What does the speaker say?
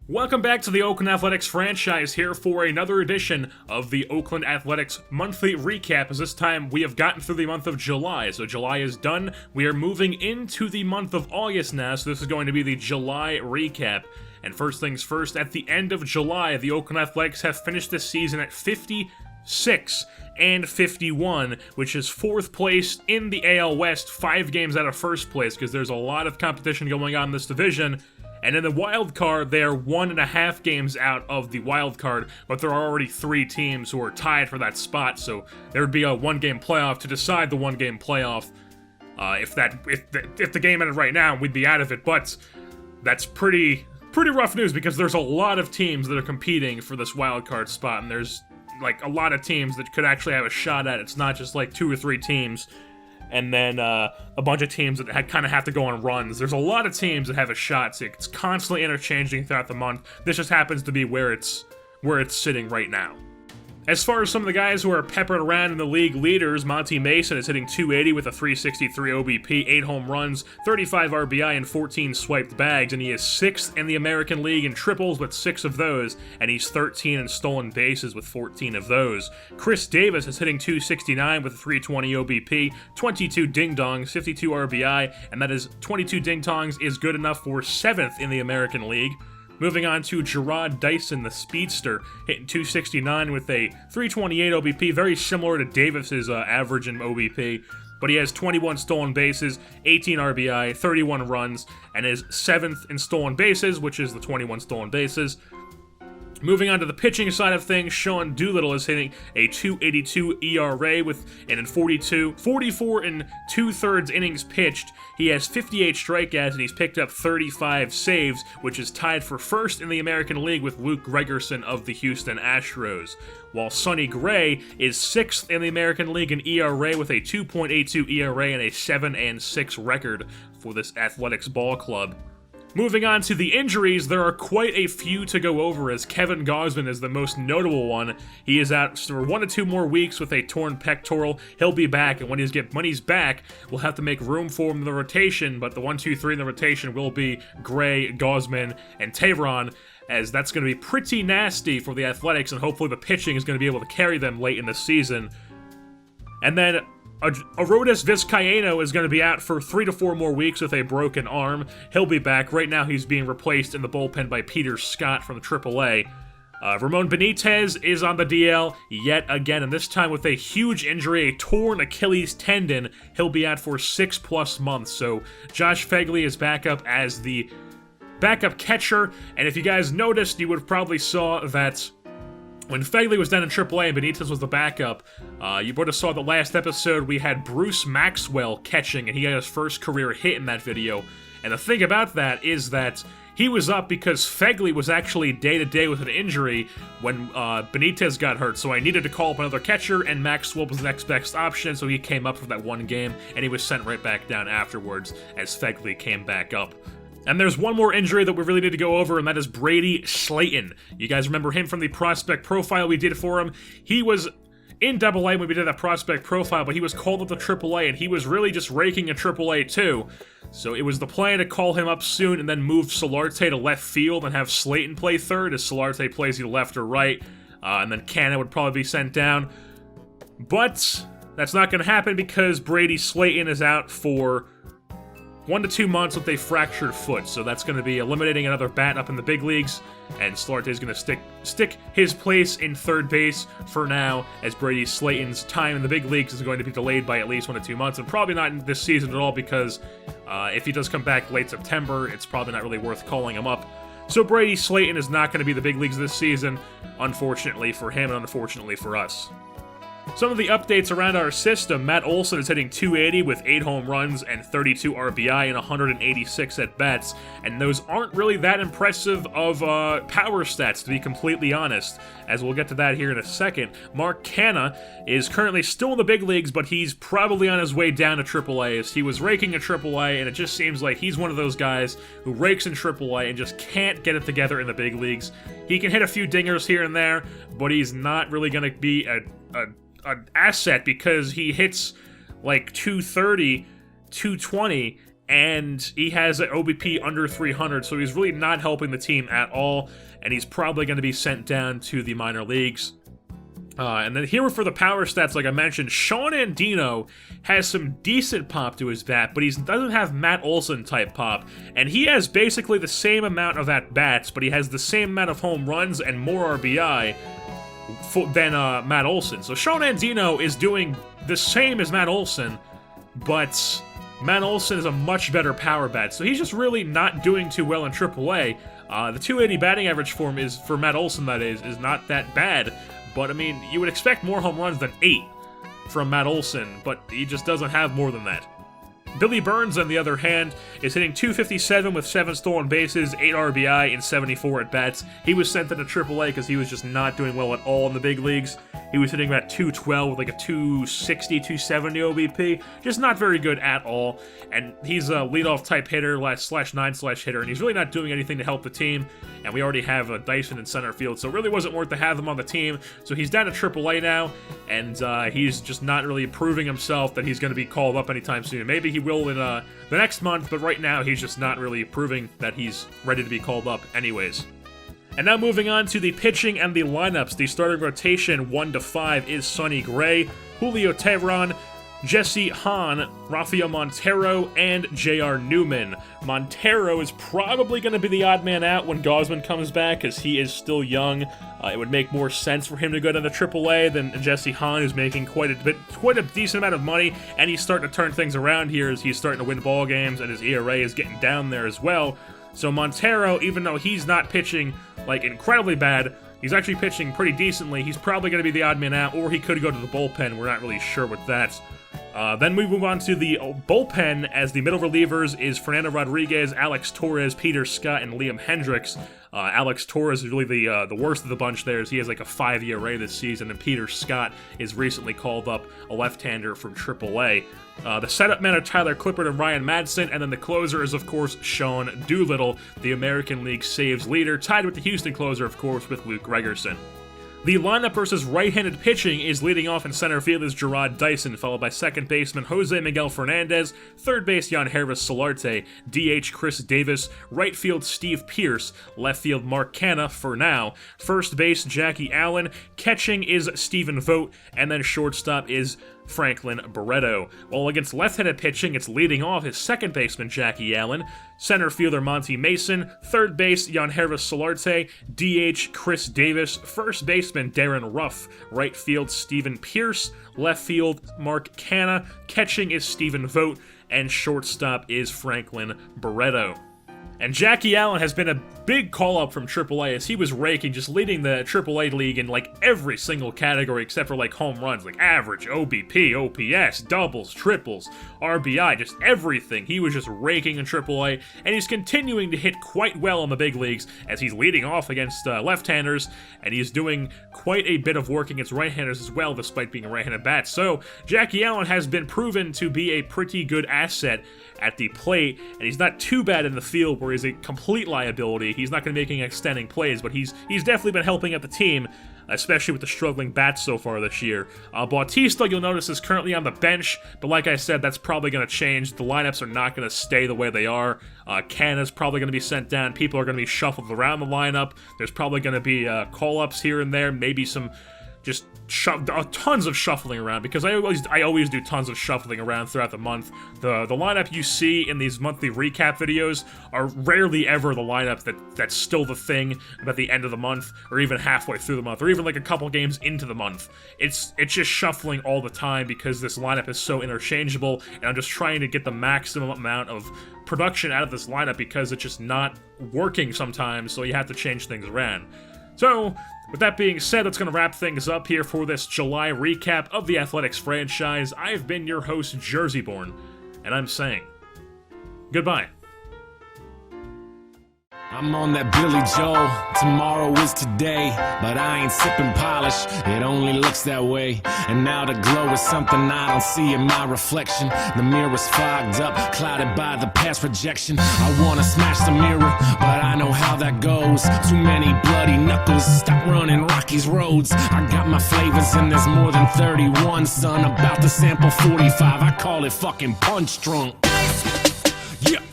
Welcome back to the Oakland Athletics franchise here for another edition of the Oakland Athletics monthly recap, as this time we have gotten through the month of July. So July is done. We are moving into the month of August now, so this is going to be the July recap. And first things first, at the end of July, the Oakland Athletics have finished this season at 56 and 51, which is fourth place in the AL West, 5 games out of first place, because there's a lot of competition going on in this division. And in the wild card, they are 1.5 games out of the wild card, but there are already 3 teams who are tied for that spot, so there would be a 1-game playoff to decide the 1-game playoff. If the game ended right now, we'd be out of it, but that's pretty rough news, because there's a lot of teams that are competing for this wild card spot, and there's like a lot of teams that could actually have a shot at it. It's not just like 2 or 3 teams. And then a bunch of teams that kind of have to go on runs. There's a lot of teams that have a shot, so it's constantly interchanging throughout the month. This just happens to be where it's sitting right now. As far as some of the guys who are peppered around in the league leaders, Monty Mason is hitting .280 with a .363 OBP, 8 home runs, 35 RBI, and 14 swiped bags, and he is 6th in the American League in triples with 6 of those, and he's 13 in stolen bases with 14 of those. Chris Davis is hitting .269 with a .320 OBP, 22 ding-dongs, 52 RBI, and that is 22 ding-dongs is good enough for 7th in the American League. Moving on to Gerard Dyson, the speedster, hitting .269 with a .328 OBP, very similar to Davis's average in OBP, but he has 21 stolen bases, 18 RBI, 31 runs, and is 7th in stolen bases, which is the 21 stolen bases. Moving on to the pitching side of things, Sean Doolittle is hitting a .282 ERA and in 44 and 2/3 innings pitched. He has 58 strikeouts and he's picked up 35 saves, which is tied for first in the American League with Luke Gregerson of the Houston Astros. While Sonny Gray is 6th in the American League in ERA with a 2.82 ERA and a 7-6 record for this Athletics ball club. Moving on to the injuries, there are quite a few to go over, as Kevin Gausman is the most notable one. He is out for 1 to 2 more weeks with a torn pectoral. He'll be back, and when he's back, we'll have to make room for him in the rotation, but the 1, 2, 3 in the rotation will be Gray, Gausman, and Tavron, as that's going to be pretty nasty for the Athletics, and hopefully the pitching is going to be able to carry them late in the season. And then Arodys Vizcaíno is going to be out for 3 to 4 more weeks with a broken arm. He'll be back. Right now he's being replaced in the bullpen by Peter Scott from the AAA. Ramon Benitez is on the DL yet again, and this time with a huge injury, a torn Achilles tendon. He'll be out for 6+ months, so Josh Phegley is back up as the backup catcher, and if you guys noticed, you would have probably saw that when Phegley was down in AAA and Benitez was the backup, you would have saw the last episode we had Bruce Maxwell catching, and he got his first career hit in that video. And the thing about that is that he was up because Phegley was actually day-to-day with an injury when Benitez got hurt, so I needed to call up another catcher, and Maxwell was the next best option, so he came up for that one game, and he was sent right back down afterwards as Phegley ccame back up. And there's one more injury that we really need to go over, and that is Brady Slayton. You guys remember him from the prospect profile we did for him? He was in AA when we did that prospect profile, but he was called up to AAA, and he was really just raking in AAA too. So it was the plan to call him up soon and then move Solarte to left field and have Slayton play third, as Solarte plays either left or right, and then Canna would probably be sent down. But that's not going to happen because Brady Slayton is out for 1 to 2 months with a fractured foot, so that's going to be eliminating another bat up in the big leagues, and Solarte is going to stick his place in third base for now, as Brady Slayton's time in the big leagues is going to be delayed by at least 1 to 2 months, and probably not in this season at all, because if he does come back late September, it's probably not really worth calling him up. So Brady Slayton is not going to be the big leagues this season, unfortunately for him and unfortunately for us. Some of the updates around our system: Matt Olson is hitting .280 with 8 home runs and 32 RBI and 186 at-bats, and those aren't really that impressive of power stats, to be completely honest, as we'll get to that here in a second. Mark Canha is currently still in the big leagues, but he's probably on his way down to AAA, as he was raking in AAA, and it just seems like he's one of those guys who rakes in AAA and just can't get it together in the big leagues. He can hit a few dingers here and there, but he's not really going to be an asset, because he hits like 230, 220, and he has an OBP under 300, so he's really not helping the team at all, and he's probably going to be sent down to the minor leagues. And then here for the power stats, like I mentioned, Sean Andino has some decent pop to his bat, but he doesn't have Matt Olson type pop, and he has basically the same amount of at-bats, but he has the same amount of home runs and more RBI than Matt Olson. So Sean Andino is doing the same as Matt Olson, but Matt Olson is a much better power bat, so he's just really not doing too well in AAA. The 280 batting average for him is, for Matt Olson that is not that bad, but I mean, you would expect more home runs than 8 from Matt Olson, but he just doesn't have more than that. Billy Burns, on the other hand, is hitting .257 with 7 stolen bases, 8 RBI, and 74 at-bats. He was sent into AAA because he was just not doing well at all in the big leagues. He was hitting about .212 with like a .260, .270 OBP. Just not very good at all. And he's a leadoff type hitter, /9/ hitter, and he's really not doing anything to help the team. And we already have a Dyson in center field, so it really wasn't worth to have him on the team. So he's down to AAA now, and he's just not really proving himself that he's going to be called up anytime soon. Maybe he will in the next month, but right now he's just not really proving that he's ready to be called up anyways. And now moving on to the pitching and the lineups. The starting rotation 1 to 5 is Sonny Gray, Julio Teheran, Jesse Hahn, Rafael Montero, and J.R. Newman. Montero is probably going to be the odd man out when Gausman comes back, because he is still young. It would make more sense for him to go to the AAA than Jesse Hahn, who's making quite a decent amount of money, and he's starting to turn things around here as he's starting to win ball games, and his ERA is getting down there as well. So Montero, even though he's not pitching like incredibly bad, he's actually pitching pretty decently. He's probably going to be the odd man out, or he could go to the bullpen. We're not really sure with that. Then we move on to the bullpen, as the middle relievers is Fernando Rodriguez, Alex Torres, Peter Scott, and Liam Hendricks. Alex Torres is really the worst of the bunch there, as he has like a 5 ERA this season, and Peter Scott is recently called up, a left-hander from AAA. The setup men are Tyler Clippard and Ryan Madsen, and then the closer is, of course, Sean Doolittle, the American League saves leader, tied with the Houston closer, of course, with Luke Gregerson. The lineup versus right-handed pitching is leading off in center field is Gerard Dyson, followed by second baseman Jose Miguel Fernandez, third base Yangervis Solarte, DH Chris Davis, right field Steve Pearce, left field Mark Canha for now, first base Jackie Allen, catching is Stephen Vogt, and then shortstop is Franklin Barreto. While against left-handed pitching, it's leading off his second baseman Jackie Allen, center fielder Monty Mason, third base Yangervis Solarte, DH Chris Davis, first baseman Darren Ruff, right field Stephen Pearce, left field Mark Canha, catching is Stephen Vogt, and shortstop is Franklin Barreto. And Jackie Allen has been a big call-up from AAA, as he was raking, just leading the AAA league in like every single category except for like home runs, like average, OBP, OPS, doubles, triples, RBI, just everything. He was just raking in AAA, and he's continuing to hit quite well in the big leagues, as he's leading off against left-handers, and he's doing quite a bit of work against right-handers as well, despite being a right-handed bat. So Jackie Allen has been proven to be a pretty good asset at the plate, and he's not too bad in the field where he's a complete liability. He's not going to be making extending plays, but he's definitely been helping out the team, especially with the struggling bats so far this year. Bautista, you'll notice, is currently on the bench, but like I said, that's probably going to change. The lineups are not going to stay the way they are. Canha's probably going to be sent down. People are going to be shuffled around the lineup. There's probably going to be call-ups here and there, maybe some just tons of shuffling around, because I always do tons of shuffling around throughout the month. The lineup you see in these monthly recap videos are rarely ever the lineup that's still the thing at the end of the month, or even halfway through the month, or even like a couple games into the month. It's just shuffling all the time because this lineup is so interchangeable, and I'm just trying to get the maximum amount of production out of this lineup because it's just not working sometimes, so you have to change things around. So, with that being said, that's going to wrap things up here for this July recap of the Athletics franchise. I've been your host, Jerseyborn, and I'm saying goodbye. I'm on that Billy Joel, tomorrow is today, but I ain't sipping polish, it only looks that way. And now the glow is something I don't see in my reflection. The mirror's fogged up, clouded by the past rejection. I wanna smash the mirror, but I know how that goes. Too many bloody knuckles, stop running Rocky's roads. I got my flavors and there's more than 31, son. About to sample 45, I call it fucking punch drunk. Yeah.